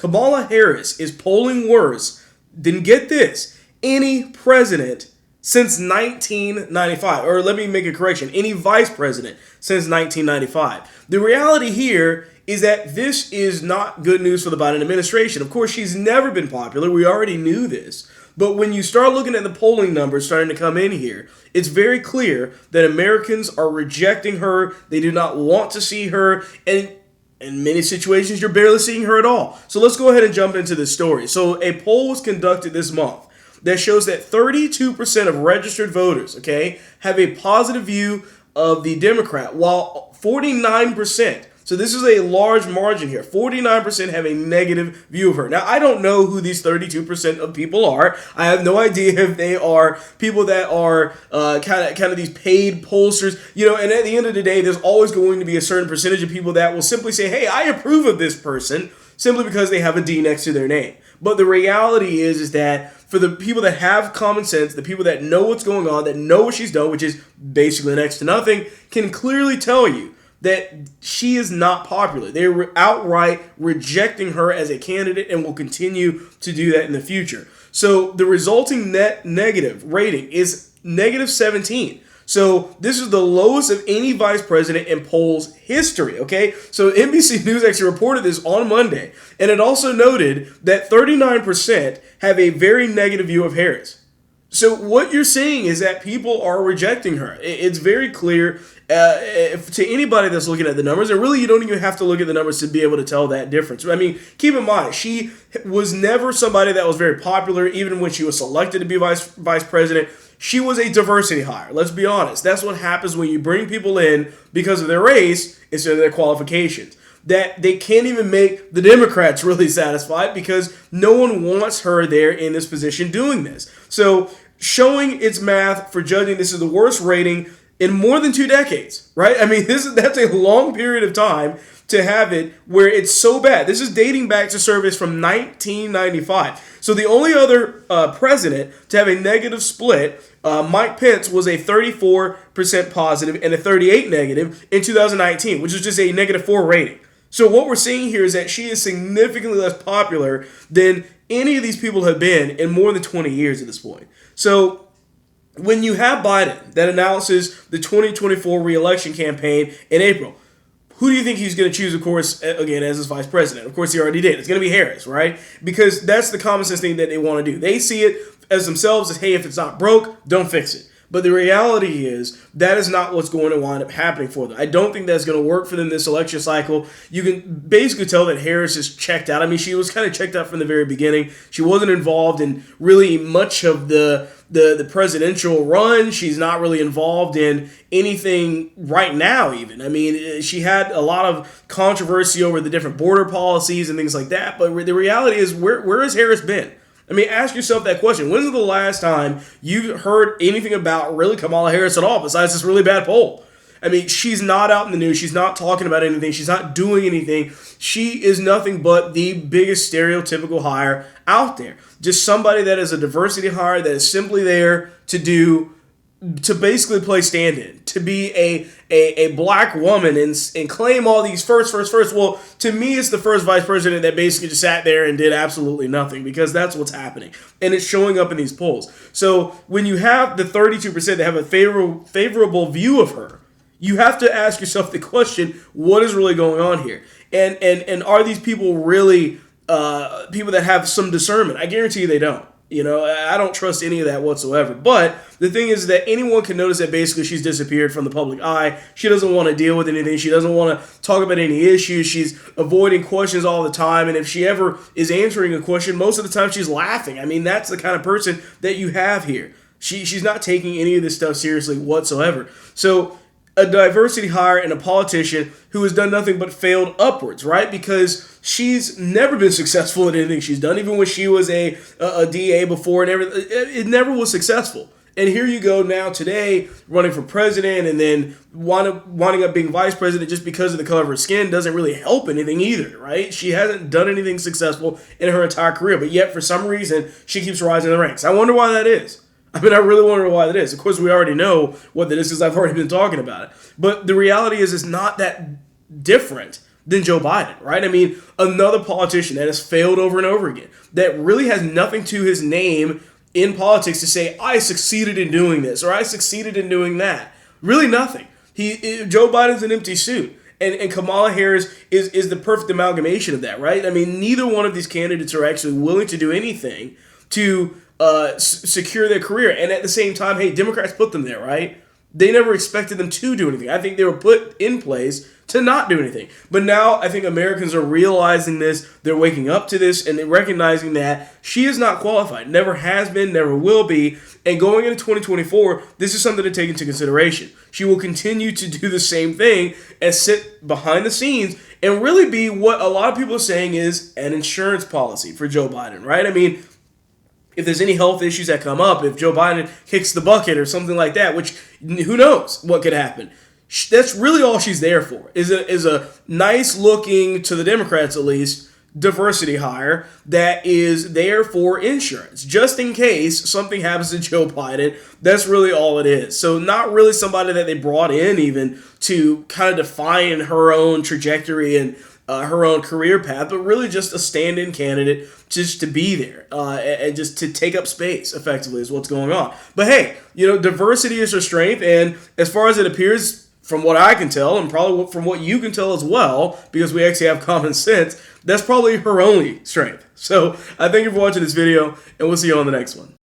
Kamala Harris is polling worse than, get this, any president since 1995. Or let me make a correction, any vice president since 1995. The reality here is that this is not good news for the Biden administration. Of course, she's never been popular. We already knew this. But when you start looking at the polling numbers starting to come in here, it's very clear that Americans are rejecting her. They do not want to see her. And in many situations, you're barely seeing her at all. So let's go ahead and jump into this story. So a poll was conducted this month that shows that 32% of registered voters, okay, have a positive view of the Democrat, while 49%, so this is a large margin here, 49% have a negative view of her. Now, I don't know who these 32% of people are. I have no idea if they are people that are kind of these paid pollsters, and at the end of the day, there's always going to be a certain percentage of people that will simply say, hey, I approve of this person, simply because they have a D next to their name. But the reality is that for the people that have common sense, the people that know what's going on, that know what she's done, which is basically next to nothing, can clearly tell you that she is not popular. They're outright rejecting her as a candidate and will continue to do that in the future. So the resulting net negative rating is negative 17. So this is the lowest of any vice president in polls history, okay? So NBC News actually reported this on Monday, and it also noted that 39% have a very negative view of Harris. So what you're seeing is that people are rejecting her. It's very clear to anybody that's looking at the numbers, and really you don't even have to look at the numbers to be able to tell that difference. I mean, keep in mind, she was never somebody that was very popular, even when she was selected to be vice president. She was a diversity hire. Let's be honest. That's what happens when you bring people in because of their race instead of their qualifications. That they can't even make the Democrats really satisfied because no one wants her there in this position doing this. So showing its math for judging, this is the worst rating in more than 2 decades, right? I mean, that's a long period of time to have it where it's so bad. This is dating back to surveys from 1995. So the only other president to have a negative split, Mike Pence, was a 34% positive and a 38 negative in 2019, which is just a -4 rating. So what we're seeing here is that she is significantly less popular than any of these people have been in more than 20 years at this point. So when you have Biden that announces the 2024 re-election campaign in April, who do you think he's going to choose, of course, again, as his vice president? Of course, he already did. It's going to be Harris, right? Because that's the common sense thing that they want to do. They see it as themselves as, hey, if it's not broke, don't fix it. But the reality is that is not what's going to wind up happening for them. I don't think that's going to work for them this election cycle. You can basically tell that Harris is checked out. I mean, she was kind of checked out from the very beginning. She wasn't involved in really much of the presidential run. She's not really involved in anything right now even. I mean, she had a lot of controversy over the different border policies and things like that. But the reality is, where has Harris been? I mean, ask yourself that question. When's the last time you heard anything about really Kamala Harris at all besides this really bad poll? I mean, she's not out in the news. She's not talking about anything. She's not doing anything. She is nothing but the biggest stereotypical hire out there. Just somebody that is a diversity hire that is simply there to basically play stand-in, to be a black woman and claim all these first. Well, to me, it's the first vice president that basically just sat there and did absolutely nothing, because that's what's happening. And it's showing up in these polls. So when you have the 32% that have a favorable view of her, you have to ask yourself the question, what is really going on here? And are these people really people that have some discernment? I guarantee you they don't. I don't trust any of that whatsoever. But the thing is that anyone can notice that basically she's disappeared from the public eye. She doesn't want to deal with anything. She doesn't want to talk about any issues. She's avoiding questions all the time. And if she ever is answering a question, most of the time she's laughing. I mean, that's the kind of person that you have here. She's not taking any of this stuff seriously whatsoever. So a diversity hire and a politician who has done nothing but failed upwards, right? Because she's never been successful at anything she's done, even when she was a DA before and everything. It never was successful. And here you go now today running for president, and then winding up being vice president just because of the color of her skin doesn't really help anything either, right? She hasn't done anything successful in her entire career, but yet for some reason she keeps rising in the ranks. I wonder why that is. I mean, I really wonder why that is. Of course, we already know what that is because I've already been talking about it. But the reality is it's not that different than Joe Biden, right? I mean, another politician that has failed over and over again, that really has nothing to his name in politics to say, I succeeded in doing this, or I succeeded in doing that. Really nothing. Joe Biden's an empty suit. And Kamala Harris is the perfect amalgamation of that, right? I mean, neither one of these candidates are actually willing to do anything to secure their career. And at the same time, hey, Democrats put them there, right? They never expected them to do anything. I think they were put in place to not do anything. But now I think Americans are realizing this. They're waking up to this, and they're recognizing that she is not qualified. Never has been, never will be. And going into 2024, this is something to take into consideration. She will continue to do the same thing and sit behind the scenes and really be what a lot of people are saying is an insurance policy for Joe Biden, right? I mean, if there's any health issues that come up, if Joe Biden kicks the bucket or something like that, which who knows what could happen. That's really all she's there for, is a nice looking, to the Democrats at least, diversity hire that is there for insurance. Just in case something happens to Joe Biden, that's really all it is. So not really somebody that they brought in even to kind of define her own trajectory and her own career path, but really just a stand-in candidate just to be there and just to take up space, effectively, is what's going on. But hey, diversity is her strength, and as far as it appears, from what I can tell, and probably from what you can tell as well, because we actually have common sense, that's probably her only strength. So I thank you for watching this video, and we'll see you on the next one.